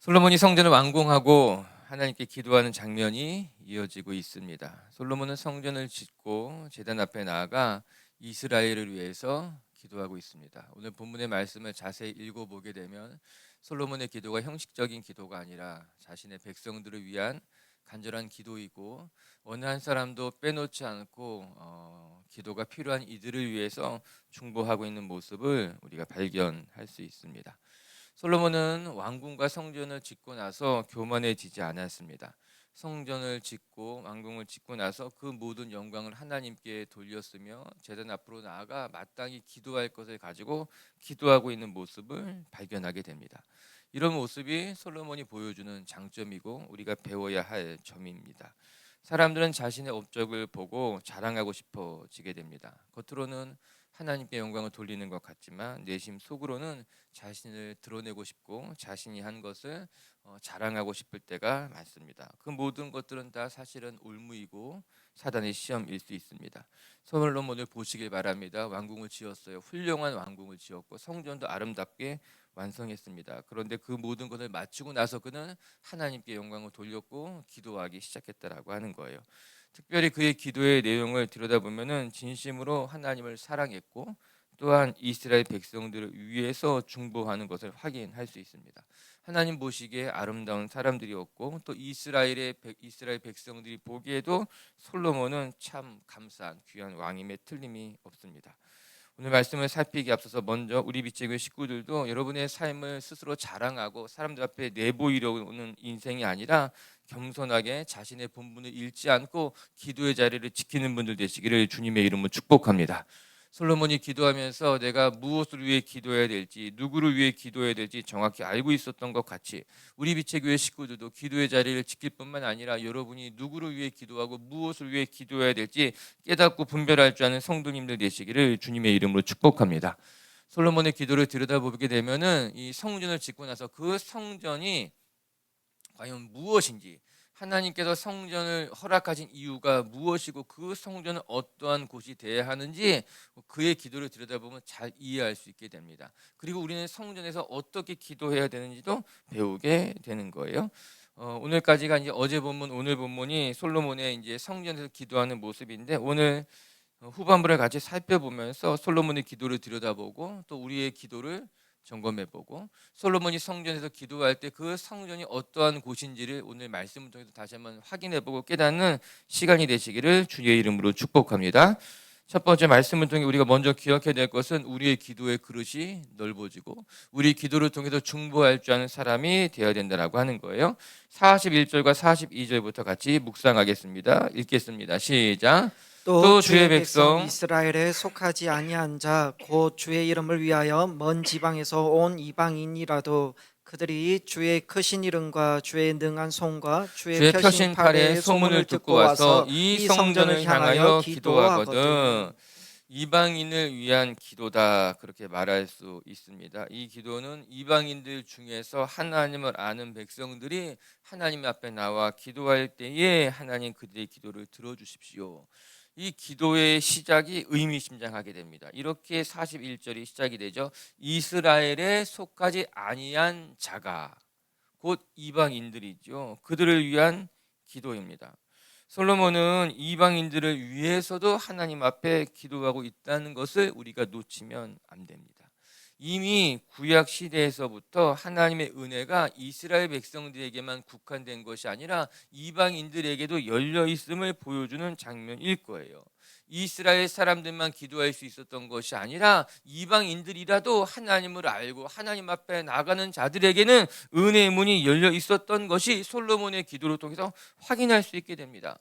솔로몬이 성전을 완공하고 하나님께 기도하는 장면이 이어지고 있습니다. 솔로몬은 성전을 짓고 제단 앞에 나아가 이스라엘을 위해서 기도하고 있습니다. 오늘 본문의 말씀을 자세히 읽어보게 되면 솔로몬의 기도가 형식적인 기도가 아니라 자신의 백성들을 위한 간절한 기도이고 어느 한 사람도 빼놓지 않고 기도가 필요한 이들을 위해서 중보하고 있는 모습을 우리가 발견할 수 있습니다. 솔로몬은 왕궁과 성전을 짓고 나서 교만해지지 않았습니다. 성전을 짓고 왕궁을 짓고 나서 그 모든 영광을 하나님께 돌렸으며 제단 앞으로 나아가 마땅히 기도할 것을 가지고 기도하고 있는 모습을 발견하게 됩니다. 이런 모습이 솔로몬이 보여주는 장점이고 우리가 배워야 할 점입니다. 사람들은 자신의 업적을 보고 자랑하고 싶어지게 됩니다. 겉으로는 하나님께 영광을 돌리는 것 같지만 내심 속으로는 자신을 드러내고 싶고 자신이 한 것을 자랑하고 싶을 때가 많습니다. 그 모든 것들은 다 사실은 올무이고 사단의 시험일 수 있습니다. 솔로몬을 보시길 바랍니다. 왕궁을 지었어요. 훌륭한 왕궁을 지었고 성전도 아름답게 완성했습니다. 그런데 그 모든 것을 마치고 나서 그는 하나님께 영광을 돌렸고 기도하기 시작했다라고 하는 거예요. 특별히 그의 기도의 내용을 들여다보면은 진심으로 하나님을 사랑했고 또한 이스라엘 백성들을 위해서 중보하는 것을 확인할 수 있습니다. 하나님 보시기에 아름다운 사람들이었고 또 이스라엘 백성들이 보기에도 솔로몬은 참 감사한 귀한 왕임에 틀림이 없습니다. 오늘 말씀을 살피기 앞서서 먼저 우리 빛의 식구들도 여러분의 삶을 스스로 자랑하고 사람들 앞에 내보이려는 인생이 아니라 겸손하게 자신의 본분을 잃지 않고 기도의 자리를 지키는 분들 되시기를 주님의 이름으로 축복합니다. 솔로몬이 기도하면서 내가 무엇을 위해 기도해야 될지 누구를 위해 기도해야 될지 정확히 알고 있었던 것 같이 우리 빛의 교회 식구들도 기도의 자리를 지킬 뿐만 아니라 여러분이 누구를 위해 기도하고 무엇을 위해 기도해야 될지 깨닫고 분별할 줄 아는 성도님들 되시기를 주님의 이름으로 축복합니다. 솔로몬의 기도를 들여다보게 되면은 이 성전을 짓고 나서 그 성전이 과연 무엇인지 하나님께서 성전을 허락하신 이유가 무엇이고 그 성전은 어떠한 곳이 되어야 하는지 그의 기도를 들여다보면 잘 이해할 수 있게 됩니다. 그리고 우리는 성전에서 어떻게 기도해야 되는지도 배우게 되는 거예요. 오늘까지가 이제 어제 본문 오늘 본문이 솔로몬의 이제 성전에서 기도하는 모습인데 오늘 후반부를 같이 살펴보면서 솔로몬의 기도를 들여다보고 또 우리의 기도를 점검해보고 솔로몬이 성전에서 기도할 때 그 성전이 어떠한 곳인지를 오늘 말씀을 통해서 다시 한번 확인해보고 깨닫는 시간이 되시기를 주의 이름으로 축복합니다. 첫 번째 말씀을 통해 우리가 먼저 기억해야 될 것은 우리의 기도의 그릇이 넓어지고 우리 기도를 통해서 중보할 줄 아는 사람이 되어야 된다라고 하는 거예요. 41절과 42절부터 같이 묵상하겠습니다. 읽겠습니다. 시작. 또 주의 백성 이스라엘에 속하지 아니한 자 곧 주의 이름을 위하여 먼 지방에서 온 이방인이라도 그들이 주의 크신 이름과 주의 능한 손과 주의 펴신 팔의 소문을 듣고 와서 이 성전을 향하여 기도하거든. 이방인을 위한 기도다 그렇게 말할 수 있습니다. 이 기도는 이방인들 중에서 하나님을 아는 백성들이 하나님 앞에 나와 기도할 때에 하나님 그들의 기도를 들어주십시오. 이 기도의 시작이 의미심장하게 됩니다. 이렇게 41절이 시작이 되죠. 이스라엘에 속하지 아니한 자가 곧 이방인들이죠. 그들을 위한 기도입니다. 솔로몬은 이방인들을 위해서도 하나님 앞에 기도하고 있다는 것을 우리가 놓치면 안 됩니다. 이미 구약 시대에서부터 하나님의 은혜가 이스라엘 백성들에게만 국한된 것이 아니라 이방인들에게도 열려 있음을 보여주는 장면일 거예요. 이스라엘 사람들만 기도할 수 있었던 것이 아니라 이방인들이라도 하나님을 알고 하나님 앞에 나가는 자들에게는 은혜의 문이 열려 있었던 것이 솔로몬의 기도를 통해서 확인할 수 있게 됩니다.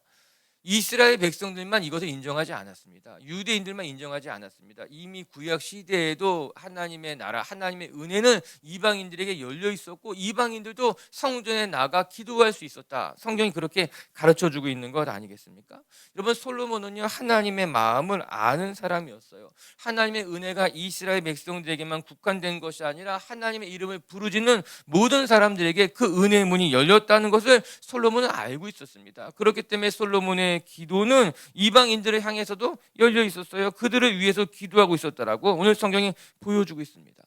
이스라엘 백성들만 이것을 인정하지 않았습니다. 유대인들만 인정하지 않았습니다. 이미 구약 시대에도 하나님의 나라, 하나님의 은혜는 이방인들에게 열려 있었고 이방인들도 성전에 나가 기도할 수 있었다. 성경이 그렇게 가르쳐주고 있는 것 아니겠습니까? 여러분 솔로몬은요 하나님의 마음을 아는 사람이었어요. 하나님의 은혜가 이스라엘 백성들에게만 국한된 것이 아니라 하나님의 이름을 부르짖는 모든 사람들에게 그 은혜의 문이 열렸다는 것을 솔로몬은 알고 있었습니다. 그렇기 때문에 솔로몬의 기도는 이방인들을 향해서도 열려 있었어요. 그들을 위해서 기도하고 있었다라고 오늘 성경이 보여주고 있습니다.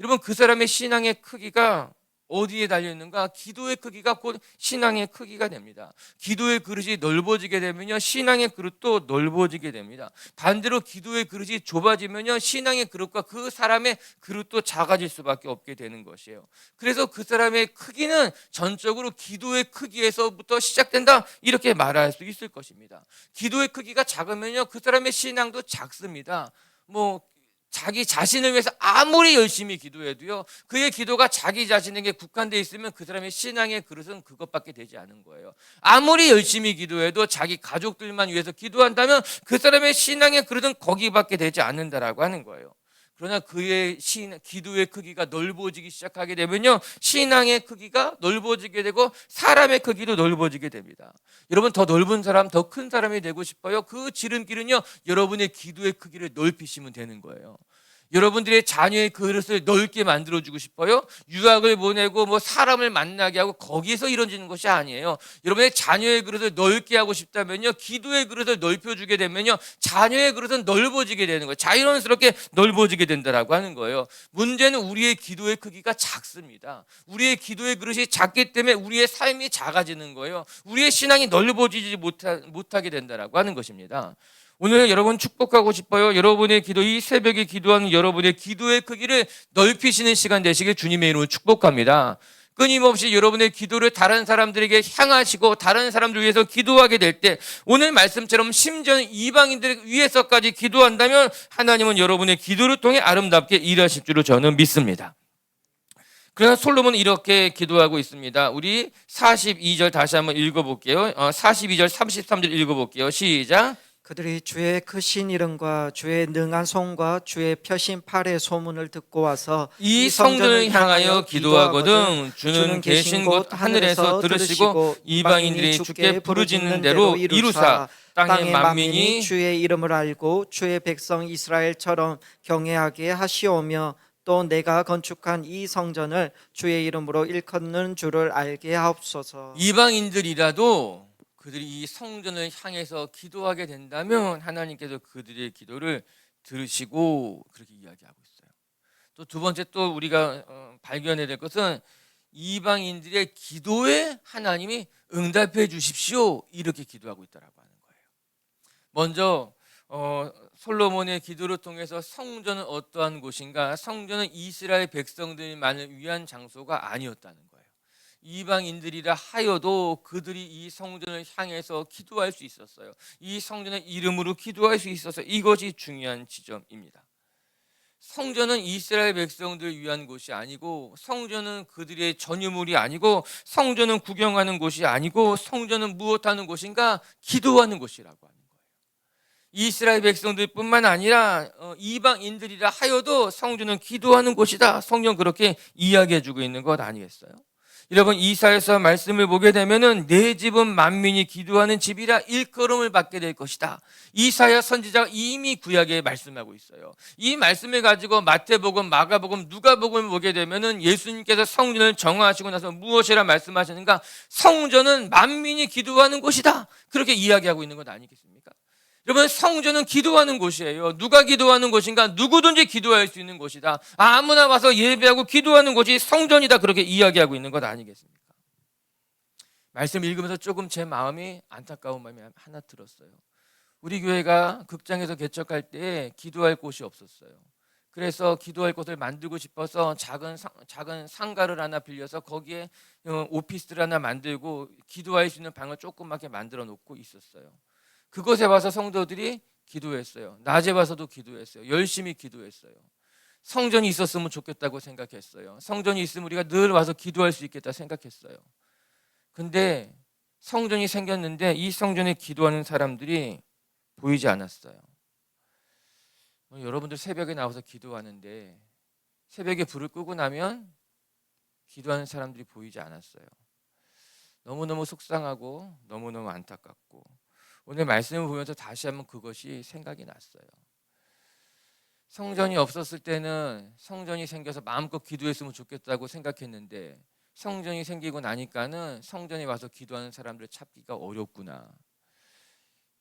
여러분 그 사람의 신앙의 크기가 어디에 달려 있는가? 기도의 크기가 곧 신앙의 크기가 됩니다. 기도의 그릇이 넓어지게 되면요, 신앙의 그릇도 넓어지게 됩니다. 반대로 기도의 그릇이 좁아지면요, 신앙의 그릇과 그 사람의 그릇도 작아질 수밖에 없게 되는 것이에요. 그래서 그 사람의 크기는 전적으로 기도의 크기에서부터 시작된다, 이렇게 말할 수 있을 것입니다. 기도의 크기가 작으면요, 그 사람의 신앙도 작습니다. 자기 자신을 위해서 아무리 열심히 기도해도요, 그의 기도가 자기 자신에게 국한되어 있으면 그 사람의 신앙의 그릇은 그것밖에 되지 않은 거예요. 아무리 열심히 기도해도 자기 가족들만 위해서 기도한다면 그 사람의 신앙의 그릇은 거기밖에 되지 않는다라고 하는 거예요. 그러나 그의 기도의 크기가 넓어지기 시작하게 되면요, 신앙의 크기가 넓어지게 되고 사람의 크기도 넓어지게 됩니다. 여러분, 더 넓은 사람, 더 큰 사람이 되고 싶어요? 그 지름길은요, 여러분의 기도의 크기를 넓히시면 되는 거예요. 여러분들의 자녀의 그릇을 넓게 만들어주고 싶어요? 유학을 보내고 사람을 만나게 하고 거기서 이루어지는 것이 아니에요. 여러분의 자녀의 그릇을 넓게 하고 싶다면요, 기도의 그릇을 넓혀주게 되면요, 자녀의 그릇은 넓어지게 되는 거예요. 자연스럽게 넓어지게 된다라고 하는 거예요. 문제는 우리의 기도의 크기가 작습니다. 우리의 기도의 그릇이 작기 때문에 우리의 삶이 작아지는 거예요. 우리의 신앙이 넓어지지 못하게 된다라고 하는 것입니다. 오늘 여러분 축복하고 싶어요. 여러분의 기도, 이 새벽에 기도하는 여러분의 기도의 크기를 넓히시는 시간 되시길 주님의 이름으로 축복합니다. 끊임없이 여러분의 기도를 다른 사람들에게 향하시고 다른 사람들 위해서 기도하게 될 때, 오늘 말씀처럼 심지어 이방인들 위해서까지 기도한다면 하나님은 여러분의 기도를 통해 아름답게 일하실 줄로 저는 믿습니다. 그러나 솔로몬은 이렇게 기도하고 있습니다. 우리 42절 다시 한번 읽어볼게요. 42절 33절 읽어볼게요. 시작. 그들이 주의 크신 이름과 주의 능한 손과 주의 펴신 팔의 소문을 듣고 와서 이 성전을 향하여 기도하거든 주는 계신 곳 하늘에서 들으시고 이방인들이 주께 부르짖는 대로 이루사 땅의 만민이 주의 이름을 알고 주의 백성 이스라엘처럼 경외하게 하시오며 또 내가 건축한 이 성전을 주의 이름으로 일컫는 줄을 알게 하옵소서. 이방인들이라도 그들이 이 성전을 향해서 기도하게 된다면 하나님께서 그들의 기도를 들으시고 그렇게 이야기하고 있어요. 또 두 번째, 또 우리가 발견해야 될 것은 이방인들의 기도에 하나님이 응답해 주십시오, 이렇게 기도하고 있다라고 하는 거예요. 먼저 솔로몬의 기도를 통해서 성전은 어떠한 곳인가? 성전은 이스라엘 백성들만을 위한 장소가 아니었다는 거예요. 이방인들이라 하여도 그들이 이 성전을 향해서 기도할 수 있었어요. 이 성전의 이름으로 기도할 수 있었어요. 이것이 중요한 지점입니다. 성전은 이스라엘 백성들을 위한 곳이 아니고, 성전은 그들의 전유물이 아니고, 성전은 구경하는 곳이 아니고, 성전은 무엇하는 곳인가? 기도하는 곳이라고 하는 거예요. 이스라엘 백성들뿐만 아니라 이방인들이라 하여도 성전은 기도하는 곳이다. 성경 그렇게 이야기해주고 있는 것 아니겠어요? 여러분, 이사야서 말씀을 보게 되면은 내 집은 만민이 기도하는 집이라 일컬음을 받게 될 것이다. 이사야 선지자가 이미 구약에 말씀하고 있어요. 이 말씀을 가지고 마태복음, 마가복음, 누가복음을 보게 되면은 예수님께서 성전을 정하시고 나서 무엇이라 말씀하시는가? 성전은 만민이 기도하는 곳이다. 그렇게 이야기하고 있는 것 아니겠습니까? 여러분, 성전은 기도하는 곳이에요. 누가 기도하는 곳인가? 누구든지 기도할 수 있는 곳이다. 아무나 와서 예배하고 기도하는 곳이 성전이다. 그렇게 이야기하고 있는 것 아니겠습니까? 말씀 읽으면서 조금 제 마음이 안타까운 마음이 하나 들었어요. 우리 교회가 극장에서 개척할 때 기도할 곳이 없었어요. 그래서 기도할 곳을 만들고 싶어서 작은 상가를 하나 빌려서 거기에 오피스를 하나 만들고 기도할 수 있는 방을 조그맣게 만들어 놓고 있었어요. 그곳에 와서 성도들이 기도했어요. 낮에 와서도 기도했어요. 열심히 기도했어요. 성전이 있었으면 좋겠다고 생각했어요. 성전이 있으면 우리가 늘 와서 기도할 수 있겠다 생각했어요. 근데 성전이 생겼는데 이 성전에 기도하는 사람들이 보이지 않았어요. 여러분들 새벽에 나와서 기도하는데 새벽에 불을 끄고 나면 기도하는 사람들이 보이지 않았어요. 너무너무 속상하고 너무너무 안타깝고, 오늘 말씀을 보면서 다시 한번 그것이 생각이 났어요. 성전이 없었을 때는 성전이 생겨서 마음껏 기도했으면 좋겠다고 생각했는데, 성전이 생기고 나니까는 성전에 와서 기도하는 사람들을 찾기가 어렵구나.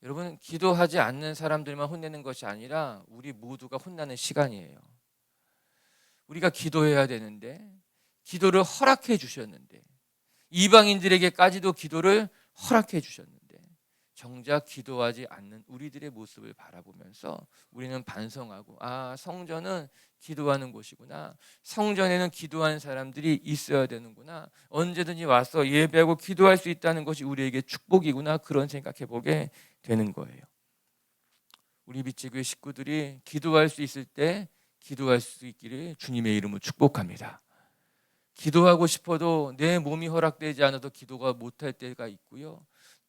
여러분, 기도하지 않는 사람들만 혼내는 것이 아니라 우리 모두가 혼나는 시간이에요. 우리가 기도해야 되는데, 기도를 허락해 주셨는데, 이방인들에게까지도 기도를 허락해 주셨는데, 정작 기도하지 않는 우리들의 모습을 바라보면서 우리는 반성하고, 성전은 기도하는 곳이구나, 성전에는 기도하는 사람들이 있어야 되는구나, 언제든지 와서 예배하고 기도할 수 있다는 것이 우리에게 축복이구나, 그런 생각해 보게 되는 거예요. 우리 빛의교회 식구들이 기도할 수 있을 때 기도할 수 있기를 주님의 이름으로 축복합니다. 기도하고 싶어도 내 몸이 허락되지 않아도 기도가 못할 때가 있고요,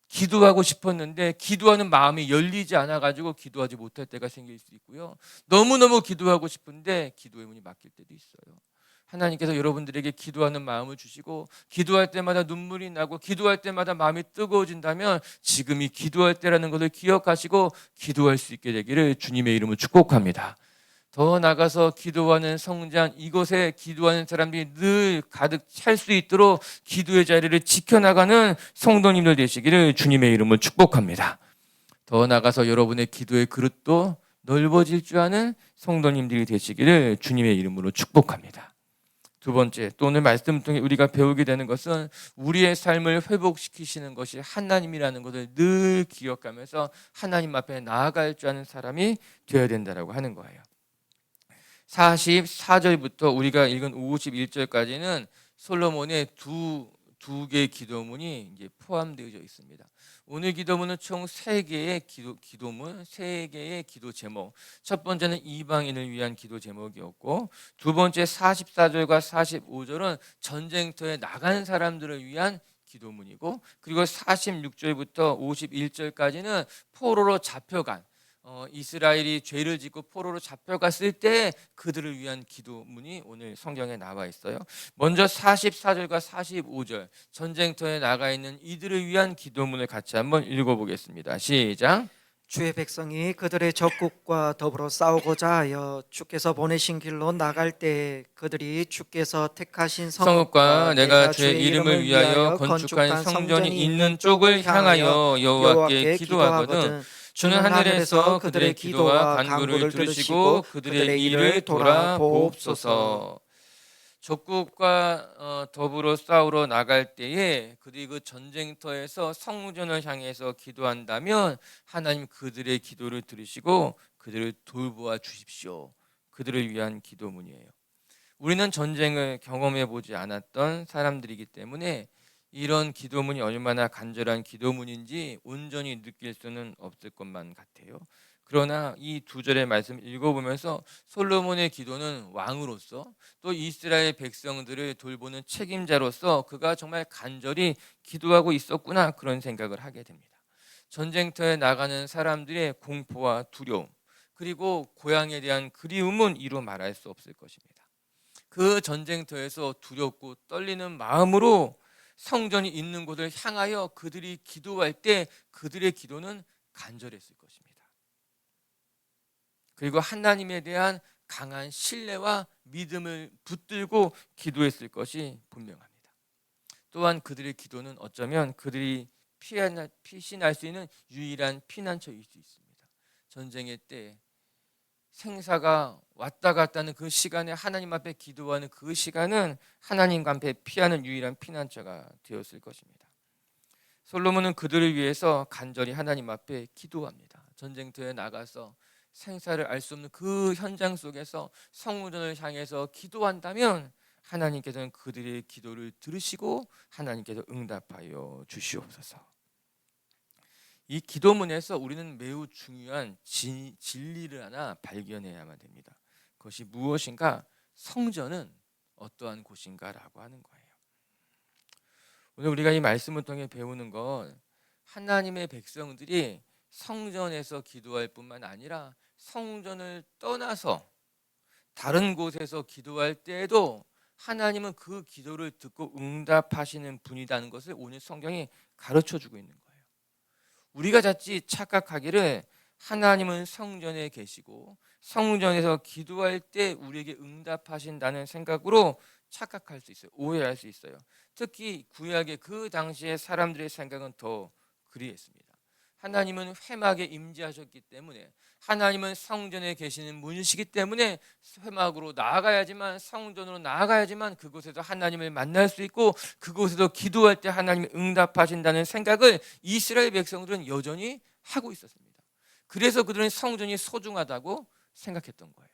기도하고 싶었는데 기도하는 마음이 열리지 않아 가지고 기도하지 못할 때가 생길 수 있고요, 너무너무 기도하고 싶은데 기도의 문이 막힐 때도 있어요. 하나님께서 여러분들에게 기도하는 마음을 주시고, 기도할 때마다 눈물이 나고 기도할 때마다 마음이 뜨거워진다면 지금이 기도할 때라는 것을 기억하시고 기도할 수 있게 되기를 주님의 이름으로 축복합니다. 더 나가서 기도하는 성장, 이곳에 기도하는 사람들이 늘 가득 찰 수 있도록 기도의 자리를 지켜나가는 성도님들 되시기를 주님의 이름으로 축복합니다. 더 나가서 여러분의 기도의 그릇도 넓어질 줄 아는 성도님들이 되시기를 주님의 이름으로 축복합니다. 두 번째, 또 오늘 말씀을 통해 우리가 배우게 되는 것은 우리의 삶을 회복시키시는 것이 하나님이라는 것을 늘 기억하면서 하나님 앞에 나아갈 줄 아는 사람이 되어야 된다고 하는 거예요. 44절부터 우리가 읽은 51절까지는 솔로몬의 두 개의 기도문이 이제 포함되어 있습니다. 오늘 기도문은 총 3개의 기도문, 3개의 기도 제목. 첫 번째는 이방인을 위한 기도 제목이었고, 두 번째 44절과 45절은 전쟁터에 나간 사람들을 위한 기도문이고, 그리고 46절부터 51절까지는 포로로 잡혀간 이스라엘이 죄를 짓고 포로로 잡혀갔을 때 그들을 위한 기도문이 오늘 성경에 나와 있어요. 먼저 44절과 45절, 전쟁터에 나가 있는 이들을 위한 기도문을 같이 한번 읽어보겠습니다. 시작. 주의 백성이 그들의 적국과 더불어 싸우고자 하여 주께서 보내신 길로 나갈 때 그들이 주께서 택하신 성읍과 내가 주의 이름을 위하여 건축한 성전이 있는 쪽을 향하여 여호와께 기도하거든 주는 하늘에서 그들의 기도와 간구를 들으시고 그들의 일을 돌아보옵소서. 적국과 더불어 싸우러 나갈 때에 그들이 그 전쟁터에서 성전을 향해서 기도한다면 하나님 그들의 기도를 들으시고 그들을 돌보아 주십시오. 그들을 위한 기도문이에요. 우리는 전쟁을 경험해 보지 않았던 사람들이기 때문에 이런 기도문이 얼마나 간절한 기도문인지 온전히 느낄 수는 없을 것만 같아요. 그러나 이 2절의 말씀을 읽어보면서 솔로몬의 기도는 왕으로서, 또 이스라엘 백성들을 돌보는 책임자로서 그가 정말 간절히 기도하고 있었구나, 그런 생각을 하게 됩니다. 전쟁터에 나가는 사람들의 공포와 두려움, 그리고 고향에 대한 그리움은 이루 말할 수 없을 것입니다. 그 전쟁터에서 두렵고 떨리는 마음으로 성전이 있는 곳을 향하여 그들이 기도할 때 그들의 기도는 간절했을 것입니다. 그리고 하나님에 대한 강한 신뢰와 믿음을 붙들고 기도했을 것이 분명합니다. 또한 그들의 기도는 어쩌면 그들이 피신할 수 있는 유일한 피난처일 수 있습니다. 전쟁의 때 생사가 왔다 갔다 하는 그 시간에 하나님 앞에 기도하는 그 시간은 하나님 앞에 피하는 유일한 피난처가 되었을 것입니다. 솔로몬은 그들을 위해서 간절히 하나님 앞에 기도합니다. 전쟁터에 나가서 생사를 알 수 없는 그 현장 속에서 성전을 향해서 기도한다면 하나님께서는 그들의 기도를 들으시고 하나님께서 응답하여 주시옵소서. 이 기도문에서 우리는 매우 중요한 진리를 하나 발견해야만 됩니다. 그것이 무엇인가? 성전은 어떠한 곳인가라고 하는 거예요. 오늘 우리가 이 말씀을 통해 배우는 건 하나님의 백성들이 성전에서 기도할 뿐만 아니라 성전을 떠나서 다른 곳에서 기도할 때에도 하나님은 그 기도를 듣고 응답하시는 분이라는 것을 오늘 성경이 가르쳐주고 있는 거예요. 우리가 자칫 착각하기를 하나님은 성전에 계시고 성전에서 기도할 때 우리에게 응답하신다는 생각으로 착각할 수 있어요. 오해할 수 있어요. 특히 구약의 그 당시의 사람들의 생각은 더 그리했습니다. 하나님은 회막에 임재하셨기 때문에, 하나님은 성전에 계시는 분이시기 때문에 회막으로 나아가야지만, 성전으로 나아가야지만 그곳에서 하나님을 만날 수 있고 그곳에서 기도할 때 하나님이 응답하신다는 생각을 이스라엘 백성들은 여전히 하고 있었습니다. 그래서 그들은 성전이 소중하다고 생각했던 거예요.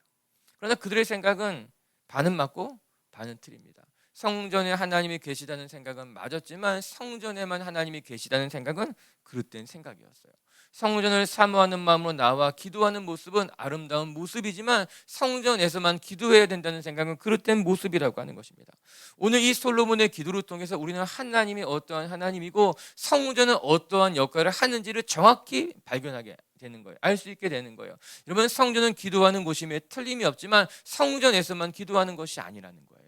그러나 그들의 생각은 반은 맞고 반은 틀립니다. 성전에 하나님이 계시다는 생각은 맞았지만 성전에만 하나님이 계시다는 생각은 그릇된 생각이었어요. 성전을 사모하는 마음으로 나와 기도하는 모습은 아름다운 모습이지만 성전에서만 기도해야 된다는 생각은 그릇된 모습이라고 하는 것입니다. 오늘 이 솔로몬의 기도를 통해서 우리는 하나님이 어떠한 하나님이고 성전은 어떠한 역할을 하는지를 정확히 발견하게 되는 거예요. 알 수 있게 되는 거예요. 여러분, 성전은 기도하는 곳임에 틀림이 없지만 성전에서만 기도하는 것이 아니라는 거예요.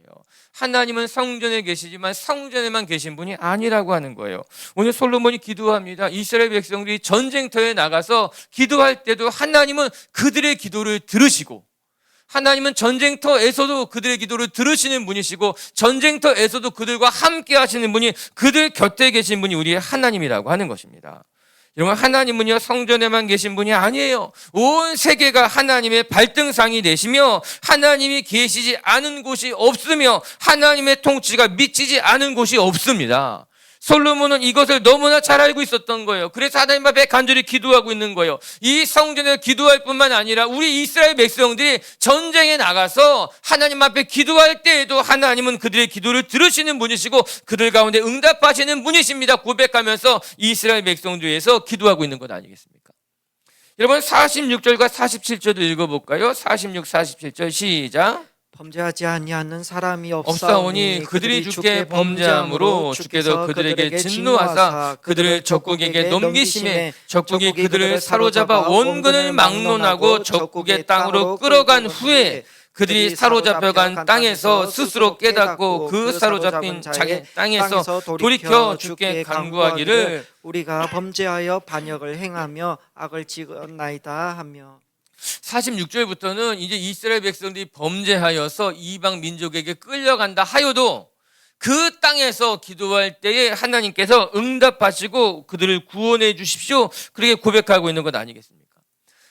하나님은 성전에 계시지만 성전에만 계신 분이 아니라고 하는 거예요. 오늘 솔로몬이 기도합니다. 이스라엘 백성들이 전쟁터에 나가서 기도할 때도 하나님은 그들의 기도를 들으시고, 하나님은 전쟁터에서도 그들의 기도를 들으시는 분이시고 전쟁터에서도 그들과 함께 하시는 분이, 그들 곁에 계신 분이 우리의 하나님이라고 하는 것입니다. 여러분, 하나님은요 성전에만 계신 분이 아니에요. 온 세계가 하나님의 발등상이 되시며 하나님이 계시지 않은 곳이 없으며 하나님의 통치가 미치지 않은 곳이 없습니다. 솔로몬은 이것을 너무나 잘 알고 있었던 거예요. 그래서 하나님 앞에 간절히 기도하고 있는 거예요. 이 성전에 기도할 뿐만 아니라 우리 이스라엘 백성들이 전쟁에 나가서 하나님 앞에 기도할 때에도 하나님은 그들의 기도를 들으시는 분이시고 그들 가운데 응답하시는 분이십니다 고백하면서 이스라엘 백성들 위해서 기도하고 있는 것 아니겠습니까? 여러분, 46절과 47절도 읽어볼까요? 46, 47절 시작. 범죄하지 아니하는 사람이 없사오니 그들이 주께 범죄함으로 주께서 그들에게 진노하사 그들을 적국에게 넘기심에 적국이 그들을 사로잡아 원근을 막론하고 적국의 땅으로 끌어간 후에 그들이 사로잡혀간 땅에서 스스로 깨닫고 그 사로잡힌 자기 땅에서 돌이켜 주께 간구하기를 우리가 범죄하여 반역을 행하며 악을 지었나이다 하며. 46절부터는 이제 이스라엘 백성들이 범죄하여서 이방 민족에게 끌려간다 하여도 그 땅에서 기도할 때에 하나님께서 응답하시고 그들을 구원해 주십시오, 그렇게 고백하고 있는 것 아니겠습니까?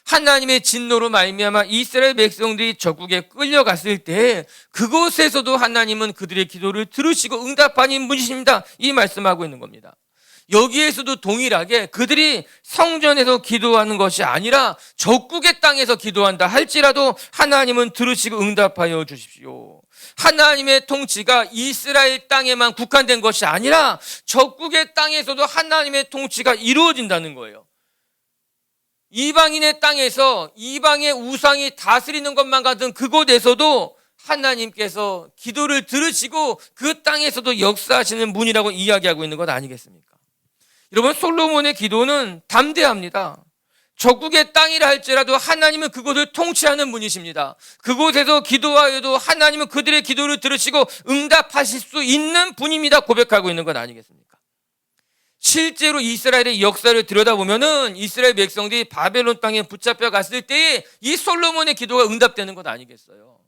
하나님의 진노로 말미암아 이스라엘 백성들이 적국에 끌려갔을 때 그곳에서도 하나님은 그들의 기도를 들으시고 응답하는 분이십니다, 이 말씀하고 있는 겁니다. 여기에서도 동일하게 그들이 성전에서 기도하는 것이 아니라 적국의 땅에서 기도한다 할지라도 하나님은 들으시고 응답하여 주십시오. 하나님의 통치가 이스라엘 땅에만 국한된 것이 아니라 적국의 땅에서도 하나님의 통치가 이루어진다는 거예요. 이방인의 땅에서 이방의 우상이 다스리는 것만 같은 그곳에서도 하나님께서 기도를 들으시고 그 땅에서도 역사하시는 분이라고 이야기하고 있는 것 아니겠습니까? 여러분, 솔로몬의 기도는 담대합니다. 적국의 땅이라 할지라도 하나님은 그곳을 통치하는 분이십니다. 그곳에서 기도하여도 하나님은 그들의 기도를 들으시고 응답하실 수 있는 분입니다 고백하고 있는 것 아니겠습니까? 실제로 이스라엘의 역사를 들여다보면은 이스라엘 백성들이 바벨론 땅에 붙잡혀 갔을 때에 이 솔로몬의 기도가 응답되는 것 아니겠어요?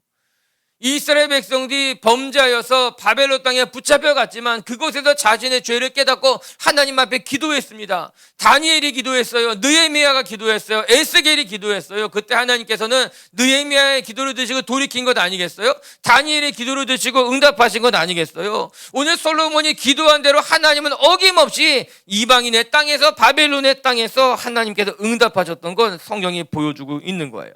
이스라엘 백성들이 범죄하여서 바벨론 땅에 붙잡혀 갔지만 그곳에서 자신의 죄를 깨닫고 하나님 앞에 기도했습니다. 다니엘이 기도했어요. 느헤미야가 기도했어요. 에스겔이 기도했어요. 그때 하나님께서는 느헤미야의 기도를 드시고 돌이킨 것 아니겠어요? 다니엘의 기도를 드시고 응답하신 것 아니겠어요? 오늘 솔로몬이 기도한 대로 하나님은 어김없이 이방인의 땅에서, 바벨론의 땅에서 하나님께서 응답하셨던 건 성경이 보여주고 있는 거예요.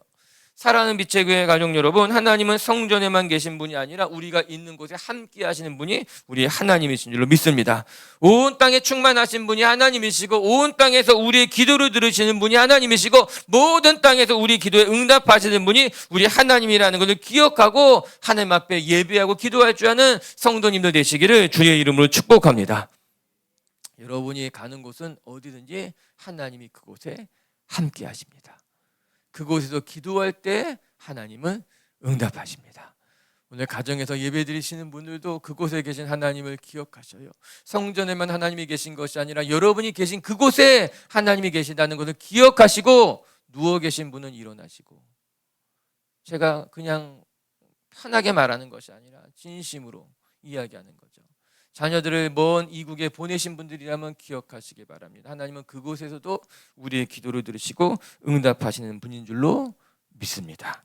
사랑하는 빛의 교회 가족 여러분, 하나님은 성전에만 계신 분이 아니라 우리가 있는 곳에 함께 하시는 분이 우리 하나님이신 줄로 믿습니다. 온 땅에 충만하신 분이 하나님이시고 온 땅에서 우리의 기도를 들으시는 분이 하나님이시고 모든 땅에서 우리 기도에 응답하시는 분이 우리 하나님이라는 것을 기억하고 하나님 앞에 예배하고 기도할 줄 아는 성도님들 되시기를 주의 이름으로 축복합니다. 여러분이 가는 곳은 어디든지 하나님이 그곳에 함께 하십니다. 그곳에서 기도할 때 하나님은 응답하십니다. 오늘 가정에서 예배드리시는 분들도 그곳에 계신 하나님을 기억하셔요. 성전에만 하나님이 계신 것이 아니라 여러분이 계신 그곳에 하나님이 계신다는 것을 기억하시고 누워 계신 분은 일어나시고, 제가 그냥 편하게 말하는 것이 아니라 진심으로 이야기하는 거죠. 자녀들을 먼 이국에 보내신 분들이라면 기억하시기 바랍니다. 하나님은 그곳에서도 우리의 기도를 들으시고 응답하시는 분인 줄로 믿습니다.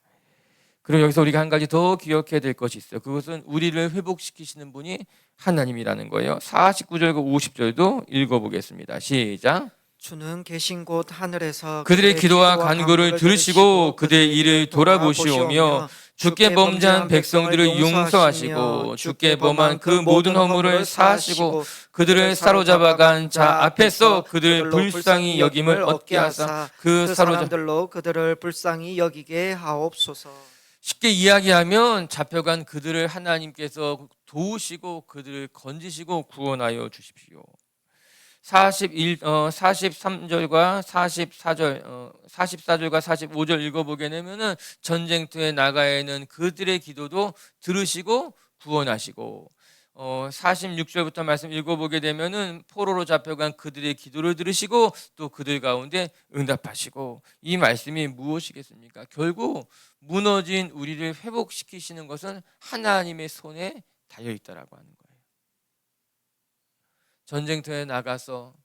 그리고 여기서 우리가 한 가지 더 기억해야 될 것이 있어요. 그것은 우리를 회복시키시는 분이 하나님이라는 거예요. 49절과 50절도 읽어보겠습니다. 시작. 주는 계신 곳 하늘에서 그들의 기도와 간구를 들으시고 그들의 일을 돌아보시오며 주께 범죄한 백성들을 용서하시고 주께 범한 그 모든 허물을 사하시고 그들을 사로잡아간 자 앞에서 그들을 불쌍히 여김을 얻게 하사 그 사람들로 그들을 불쌍히 여기게 하옵소서. 쉽게 이야기하면 잡혀간 그들을 하나님께서 도우시고 그들을 건지시고 구원하여 주십시오. 43절과 44절과 45절 읽어보게 되면은 전쟁터에 나가야는 그들의 기도도 들으시고 구원하시고 46절부터 말씀 읽어보게 되면은 포로로 잡혀간 그들의 기도를 들으시고 또 그들 가운데 응답하시고 이 말씀이 무엇이겠습니까? 결국 무너진 우리를 회복시키시는 것은 하나님의 손에 달려있다라고 하는 거예요. 전쟁터에 나가서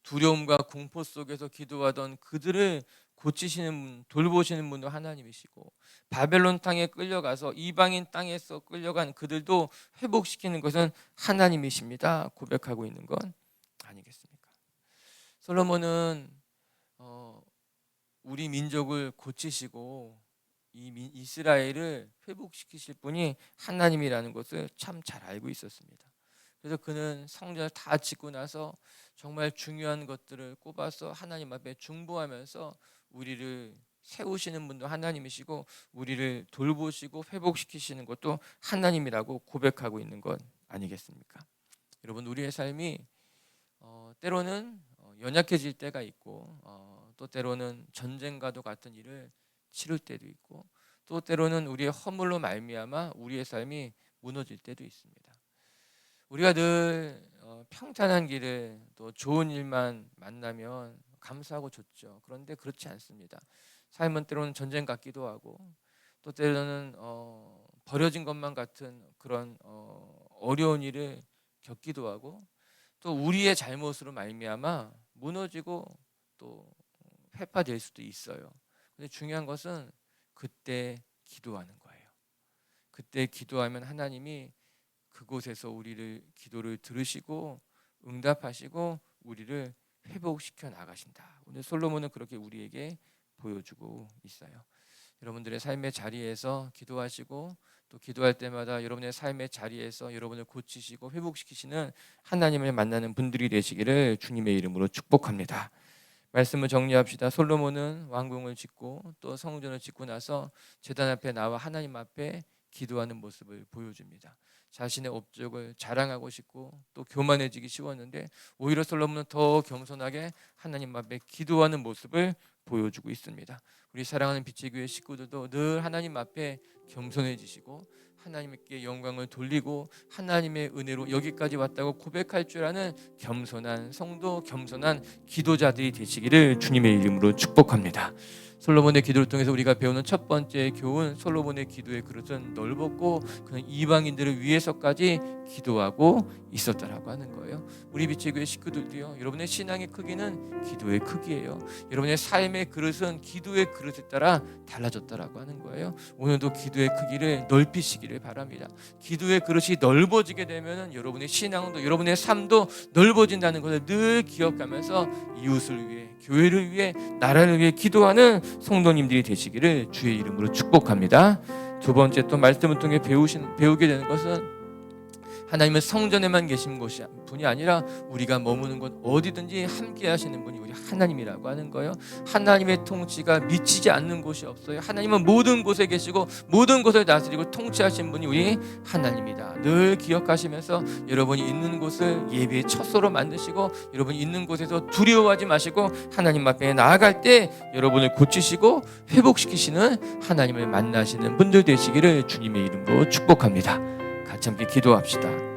두려움과 공포 속에서 기도하던 그들을 고치시는 분, 돌보시는 분도 하나님이시고 바벨론 땅에 끌려가서 이방인 땅에서 끌려간 그들도 회복시키는 것은 하나님이십니다. 고백하고 있는 건 아니겠습니까? 솔로몬은 우리 민족을 고치시고 이스라엘을 회복시키실 분이 하나님이라는 것을 참 잘 알고 있었습니다. 그래서 그는 성전을 다 짓고 나서 정말 중요한 것들을 꼽아서 하나님 앞에 중보하면서 우리를 세우시는 분도 하나님이시고 우리를 돌보시고 회복시키시는 것도 하나님이라고 고백하고 있는 것 아니겠습니까? 여러분, 우리의 삶이 때로는 연약해질 때가 있고 또 때로는 전쟁과도 같은 일을 치를 때도 있고 또 때로는 우리의 허물로 말미암아 우리의 삶이 무너질 때도 있습니다. 우리가 늘 평탄한 길을 또 좋은 일만 만나면 감사하고 좋죠. 그런데 그렇지 않습니다. 삶은 때로는 전쟁 같기도 하고 또 때로는 버려진 것만 같은 그런 어려운 일을 겪기도 하고 또 우리의 잘못으로 말미암아 무너지고 또 회파될 수도 있어요. 근데 중요한 것은 그때 기도하는 거예요. 그때 기도하면 하나님이 그곳에서 우리를 기도를 들으시고 응답하시고 우리를 회복시켜 나가신다. 오늘 솔로몬은 그렇게 우리에게 보여주고 있어요. 여러분들의 삶의 자리에서 기도하시고 또 기도할 때마다 여러분의 삶의 자리에서 여러분을 고치시고 회복시키시는 하나님을 만나는 분들이 되시기를 주님의 이름으로 축복합니다. 말씀을 정리합시다. 솔로몬은 왕궁을 짓고 또 성전을 짓고 나서 제단 앞에 나와 하나님 앞에 기도하는 모습을 보여줍니다. 자신의 업적을 자랑하고 싶고 또 교만해지기 쉬웠는데 오히려 솔로몬은 더 겸손하게 하나님 앞에 기도하는 모습을 보여주고 있습니다. 우리 사랑하는 빛의 교회 식구들도 늘 하나님 앞에 겸손해지시고 하나님께 영광을 돌리고 하나님의 은혜로 여기까지 왔다고 고백할 줄 아는 겸손한 성도, 겸손한 기도자들이 되시기를 주님의 이름으로 축복합니다. 솔로몬의 기도를 통해서 우리가 배우는 첫 번째 교훈, 솔로몬의 기도의 그릇은 넓었고 그는 이방인들을 위해서까지 기도하고 있었다라고 하는 거예요. 우리 빛의 교회 식구들도요, 여러분의 신앙의 크기는 기도의 크기예요. 여러분의 삶의 그릇은 기도의 그릇에 따라 달라졌다라고 하는 거예요. 오늘도 기도의 크기를 넓히시기를 바랍니다. 기도의 그릇이 넓어지게 되면 여러분의 신앙도 여러분의 삶도 넓어진다는 것을 늘 기억하면서 이웃을 위해, 교회를 위해, 나라를 위해 기도하는 성도님들이 되시기를 주의 이름으로 축복합니다. 두 번째 또 말씀을 통해 배우게 되는 것은 하나님은 성전에만 계신 분이 아니라 우리가 머무는 곳 어디든지 함께 하시는 분이 우리 하나님이라고 하는 거예요. 하나님의 통치가 미치지 않는 곳이 없어요. 하나님은 모든 곳에 계시고 모든 곳을 다스리고 통치하신 분이 우리 하나님이다. 늘 기억하시면서 여러분이 있는 곳을 예배의 처소로 만드시고 여러분이 있는 곳에서 두려워하지 마시고 하나님 앞에 나아갈 때 여러분을 고치시고 회복시키시는 하나님을 만나시는 분들 되시기를 주님의 이름으로 축복합니다. 같이 함께 기도합시다.